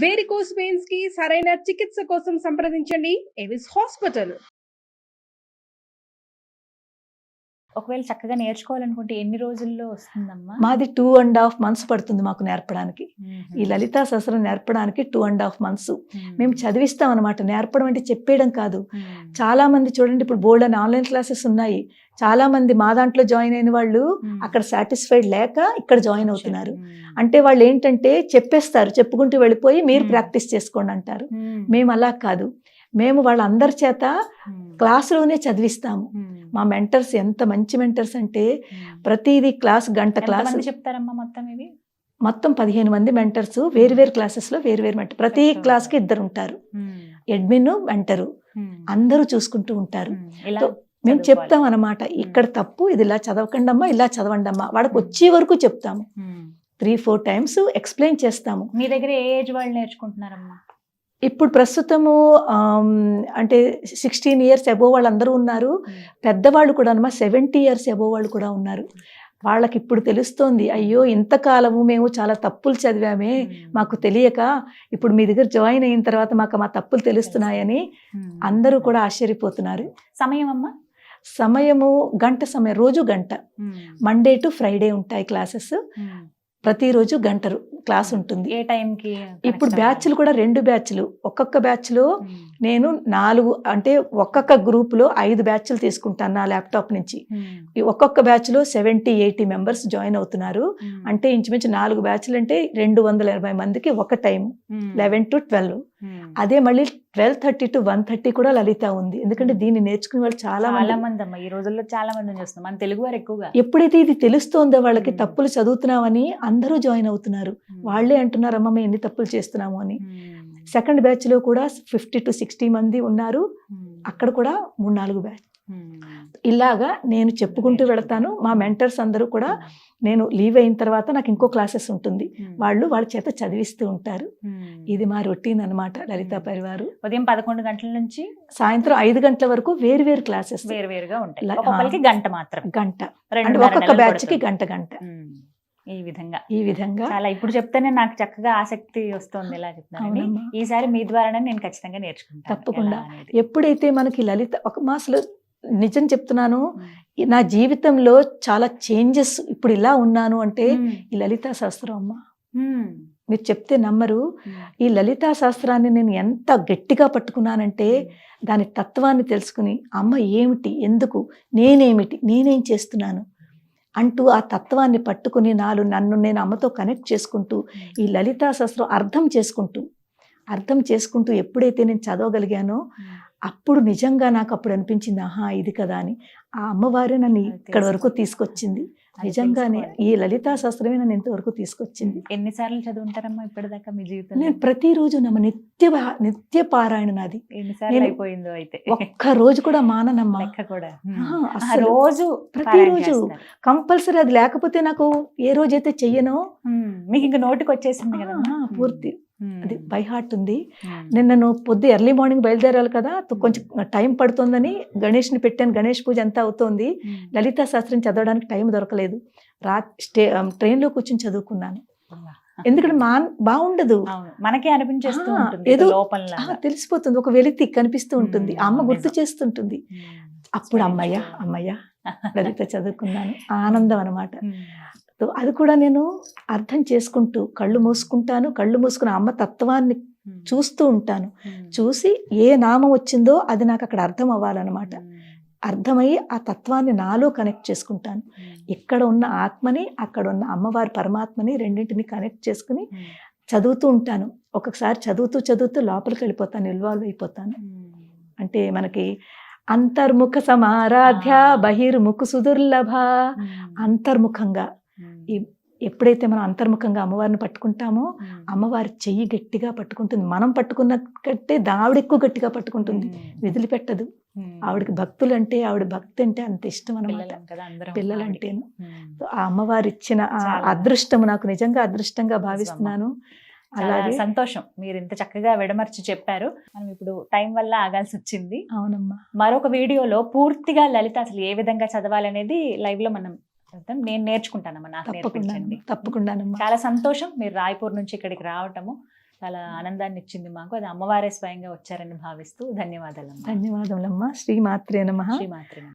Varicose veins కి సరైన చికిత్స కోసం సంప్రదించండి ఎవిస్ హాస్పిటల్. ఒకవేళ చక్కగా నేర్చుకోవాలనుకుంటే ఎన్ని రోజుల్లో వస్తుందమ్మా? మాది 2.5 months పడుతుంది మాకు నేర్పడానికి. ఈ లలితా సహస్రం నేర్పడానికి 2.5 months. మేము చదివిస్తాం అనమాట. నేర్పడం అంటే చెప్పేయడం కాదు. చాలా మంది చూడండి, ఇప్పుడు బోల్డ్ అని ఆన్లైన్ క్లాసెస్ ఉన్నాయి. చాలా మంది మా దాంట్లో జాయిన్ అయిన వాళ్ళు అక్కడ సాటిస్ఫైడ్ లేక ఇక్కడ జాయిన్ అవుతున్నారు. అంటే వాళ్ళు ఏంటంటే చెప్పేస్తారు, చెప్పుకుంటూ వెళ్ళిపోయి మీరు ప్రాక్టీస్ చేసుకోండి అంటారు. మేము అలా కాదు. మేము వాళ్ళందరి చేత క్లాసులోనే చదివిస్తాము. మా మెంటర్స్ ఎంత మంచి మెంటర్స్ అంటే ప్రతిదీ క్లాస్ గంట క్లాస్ చెప్తారమ్మా. మొత్తం ఇవి మొత్తం 15 మంది మెంటర్స్ వేరు క్లాసెస్ లో వేరు మెంటర్. ప్రతి క్లాస్ కి 2 ఉంటారు. అడ్మిన్ మెంటరు అందరూ చూసుకుంటూ ఉంటారు. మేము చెప్తాం అన్నమాట, ఇక్కడ తప్పు, ఇది ఇలా చదవకండి అమ్మా, ఇలా చదవండి అమ్మా. వాళ్ళకి వచ్చే వరకు చెప్తాము. 3-4 times ఎక్స్ప్లెయిన్ చేస్తాము. మీ దగ్గర ఏ ఏజ్ వాళ్ళు నేర్చుకుంటున్నారమ్మా? ఇప్పుడు ప్రస్తుతము అంటే 16 years అబోవ్ వాళ్ళందరూ ఉన్నారు. పెద్దవాళ్ళు కూడా అన్నమా 70 years అబోవ్ వాళ్ళు కూడా ఉన్నారు. వాళ్ళకి ఇప్పుడు తెలుస్తోంది, అయ్యో ఇంతకాలము మేము చాలా తప్పులు చదివామే, మాకు తెలియక ఇప్పుడు మీ దగ్గర జాయిన్ అయిన తర్వాత మాకు మా తప్పులు తెలుస్తున్నాయని అందరూ కూడా ఆశ్చర్యపోతున్నారు. సమయం అమ్మా? సమయము గంట సమయం, రోజు గంట. మండే టు ఫ్రైడే ఉంటాయి క్లాసెస్. ప్రతిరోజు గంట క్లాస్ ఉంటుంది. ఏ టైంకి? ఇప్పుడు బ్యాచ్లు కూడా 2 బ్యాచ్లు. ఒక్కొక్క బ్యాచ్లో నేను 4 అంటే ఒక్కొక్క గ్రూప్లో 5 బ్యాచ్లు తీసుకుంటాను నా ల్యాప్టాప్ నుంచి. ఒక్కొక్క బ్యాచ్లో 70-80 members జాయిన్ అవుతున్నారు. అంటే ఇంచుమించు 4 బ్యాచ్లు అంటే 280 మందికి ఒక టైం, 11 to 12. అదే మళ్ళీ 12:30 to 1:30 కూడా లలిత ఉంది. ఎందుకంటే దీన్ని నేర్చుకునే వాళ్ళు చాలా మంది అమ్మా. ఈ రోజుల్లో చాలా మంది చూస్తున్నాం, మన తెలుగు వారు ఎక్కువగా. ఎప్పుడైతే ఇది తెలుస్తోందో వాళ్ళకి తప్పులు చదువుతున్నామని అందరూ జాయిన్ అవుతున్నారు. వాళ్ళే అంటున్నారు, అమ్మ మేము ఎన్ని తప్పులు చేస్తున్నాము అని. సెకండ్ బ్యాచ్ లో కూడా 50 to 60 మంది ఉన్నారు. అక్కడ కూడా 3-4 బ్యాచ్. ఇలాగా నేను చెప్పుకుంటూ వెళతాను. మా మెంటర్స్ అందరూ కూడా నేను లీవ్ అయిన తర్వాత నాకు ఇంకో క్లాసెస్ ఉంటుంది, వాళ్ళు వాళ్ళ చేత చదివిస్తూ ఉంటారు. ఇది మా రొటీన్ అనమాట లలితా పరివారు. ఉదయం 11 గంటల నుంచి సాయంత్రం 5 గంటల వరకు వేరు క్లాసెస్ వేరుగా ఉంటాయి. ఒక్కొక్కరికి గంట మాత్రం. గంట, ఒక్కొక్క బ్యాచ్ కి గంట. ఈ విధంగా చాలా ఇప్పుడు చెప్తేనే నాకు చక్కగా ఆసక్తి వస్తుంది. ఎలా చెప్తాను, ఈసారి మీ ద్వారానే నేను ఖచ్చితంగా నేర్చుకుంటాను. తప్పకుండా. ఎప్పుడైతే మనకి లలిత అసలు నిజం చెప్తున్నాను, నా జీవితంలో చాలా చేంజెస్, ఇప్పుడు ఇలా ఉన్నాను అంటే ఈ లలితా శాస్త్రం అమ్మ. మీరు చెప్తే నమ్మరు. ఈ లలితా శాస్త్రాన్ని నేను ఎంత గట్టిగా పట్టుకున్నానంటే దాని తత్వాన్ని తెలుసుకుని, అమ్మ ఏమిటి, ఎందుకు, నేనేమిటి, నేనేం చేస్తున్నాను అంటూ ఆ తత్వాన్ని పట్టుకుని నన్ను నేను అమ్మతో కనెక్ట్ చేసుకుంటూ ఈ లలితా శాస్త్రం అర్థం చేసుకుంటూ ఎప్పుడైతే నేను చదవగలిగానో అప్పుడు నిజంగా నాకు అప్పుడు అనిపించింది, ఆహా ఇది కదా అని. ఆ అమ్మవారే నన్ను ఇక్కడ వరకు తీసుకొచ్చింది. నిజంగానే ఈ లలితా శాస్త్రమే నన్ను ఇంతవరకు తీసుకొచ్చింది. ఎన్నిసార్లు చదువుంటారమ్మా ఇప్పటిదాకా మీ జీవితంలో? నేను ప్రతిరోజు నిత్య పారాయణ నాది. అయిపోయిందో అయితే ఒక్క రోజు కూడా మాననమ్మా. రోజు ప్రతిరోజు కంపల్సరీ. అది లేకపోతే నాకు ఏ రోజైతే చెయ్యనో మీకు ఇంకా నోటికి వచ్చేసింది కదా పూర్తి. అది బై హార్ట్ ఉంది. నేను పొద్దు ఎర్లీ మార్నింగ్ బయలుదేరాలి కదా, కొంచెం టైం పడుతుందని గణేష్ని పెట్టాను. గణేష్ పూజ అంతా అవుతోంది. లలితా శాస్త్రం చదవడానికి టైం దొరకలేదు. ట్రైన్లో కూర్చొని చదువుకున్నాను. ఎందుకంటే బాగుండదు, మనకే అనిపించేస్తూ ఏదో తెలిసిపోతుంది, ఒక వెలితి కనిపిస్తూ ఉంటుంది, అమ్మ గుర్తు చేస్తుంటుంది. అప్పుడు అమ్మయ్య లలిత చదువుకున్నాను, ఆనందం అనమాట. అది కూడా నేను అర్థం చేసుకుంటూ కళ్ళు మూసుకుని అమ్మ తత్వాన్ని చూస్తూ ఉంటాను. చూసి ఏ నామం వచ్చిందో అది నాకు అక్కడ అర్థం అవ్వాలన్నమాట. అర్థమయ్యి ఆ తత్వాన్ని నాలో కనెక్ట్ చేసుకుంటాను. ఇక్కడ ఉన్న ఆత్మని, అక్కడ ఉన్న అమ్మవారి పరమాత్మని రెండింటిని కనెక్ట్ చేసుకుని చదువుతూ ఉంటాను. ఒక్కొక్కసారి చదువుతూ లోపలికి వెళ్ళిపోతాను, ఇన్వాల్వ్ అయిపోతాను. అంటే మనకి అంతర్ముఖ సమారాధ్య బహిర్ముఖ సుదుర్లభ. అంతర్ముఖంగా ఎప్పుడైతే మనం అంతర్ముఖంగా అమ్మవారిని పట్టుకుంటామో అమ్మవారి చెయ్యి గట్టిగా పట్టుకుంటుంది. మనం పట్టుకున్న కంటే ఆవిడ ఎక్కువ గట్టిగా పట్టుకుంటుంది, వదిలిపెట్టదు. ఆవిడకి భక్తులు అంటే, ఆవిడ భక్తి అంటే అంత ఇష్టం అనమాట, పిల్లలంటేను. ఆ అమ్మవారి ఇచ్చిన అదృష్టము నాకు నిజంగా అదృష్టంగా భావిస్తున్నాను. అలాగే సంతోషం, మీరు ఇంత చక్కగా విడమర్చి చెప్పారు. మనం ఇప్పుడు టైం వల్ల ఆగాల్సి వచ్చింది. అవునమ్మా. మరొక వీడియోలో పూర్తిగా లలిత అసలు ఏ విధంగా చదవాలనేది లైవ్ లో మనం నేను నేర్చుకుంటానమ్మా. నాకు నేర్పించండి. తప్పకుండా. చాలా సంతోషం మీరు రాయ్పూర్ నుంచి ఇక్కడికి రావటము. చాలా ఆనందాన్ని ఇచ్చింది మాకు. అది అమ్మవారే స్వయంగా వచ్చారని భావిస్తూ ధన్యవాదాలమ్మా. ధన్యవాదములమ్మా. శ్రీమాత్రే నమః. శ్రీమాత్రే నమః.